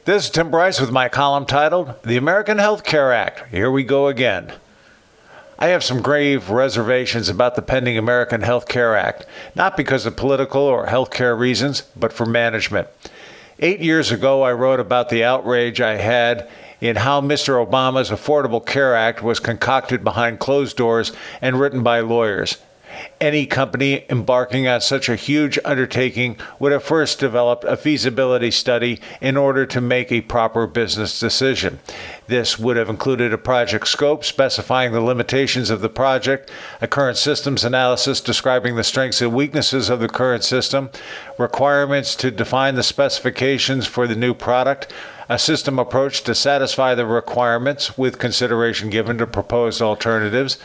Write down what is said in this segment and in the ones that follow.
This is Tim Bryce with my column titled, The American Health Care Act. Here we go again. I have some grave reservations about the pending American Health Care Act, not because of political or health care reasons, but for management. 8 years ago, I wrote about the outrage I had in how Mr. Obama's Affordable Care Act was concocted behind closed doors and written by lawyers. Any company embarking on such a huge undertaking would have first developed a feasibility study in order to make a proper business decision. This would have included a project scope specifying the limitations of the project, a current systems analysis describing the strengths and weaknesses of the current system, requirements to define the specifications for the new product, a system approach to satisfy the requirements with consideration given to proposed alternatives,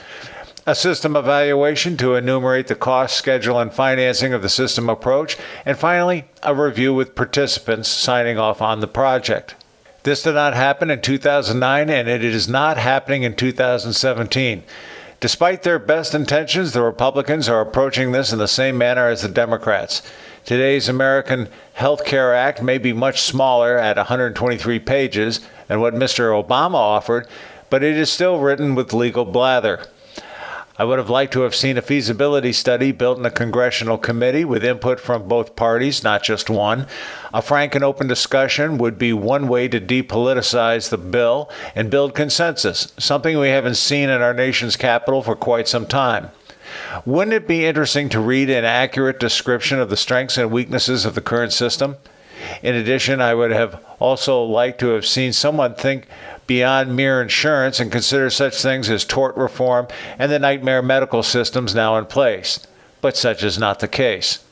a system evaluation to enumerate the cost, schedule, and financing of the system approach, and finally, a review with participants signing off on the project. This did not happen in 2009, and it is not happening in 2017. Despite their best intentions, the Republicans are approaching this in the same manner as the Democrats. Today's American Health Care Act may be much smaller at 123 pages than what Mr. Obama offered, but it is still written with legal blather. I would have liked to have seen a feasibility study built in a congressional committee with input from both parties, not just one. A frank and open discussion would be one way to depoliticize the bill and build consensus, something we haven't seen in our nation's capital for quite some time. Wouldn't it be interesting to read an accurate description of the strengths and weaknesses of the current system? In addition, I would have also liked to have seen someone think beyond mere insurance and consider such things as tort reform and the nightmare medical systems now in place. But such is not the case.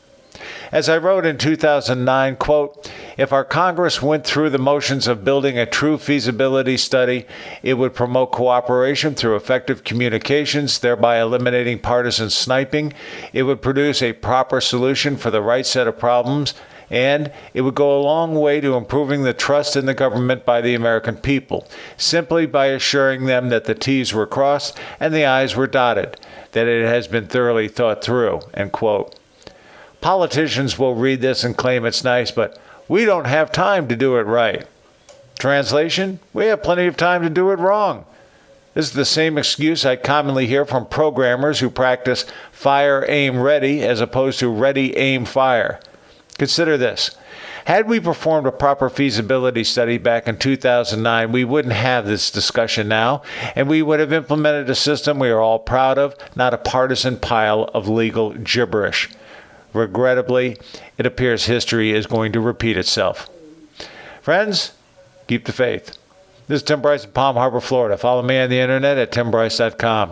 As I wrote in 2009, quote, if our Congress went through the motions of building a true feasibility study, it would promote cooperation through effective communications, thereby eliminating partisan sniping. It would produce a proper solution for the right set of problems, and it would go a long way to improving the trust in the government by the American people, simply by assuring them that the T's were crossed and the I's were dotted, that it has been thoroughly thought through, end quote. Politicians will read this and claim it's nice, but we don't have time to do it right. Translation, we have plenty of time to do it wrong. This is the same excuse I commonly hear from programmers who practice fire, aim, ready, as opposed to ready, aim, fire. Consider this. Had we performed a proper feasibility study back in 2009, we wouldn't have this discussion now, and we would have implemented a system we are all proud of, not a partisan pile of legal gibberish. Regrettably, it appears history is going to repeat itself. Friends, keep the faith. This is Tim Bryce in Palm Harbor, Florida. Follow me on the internet at timbryce.com.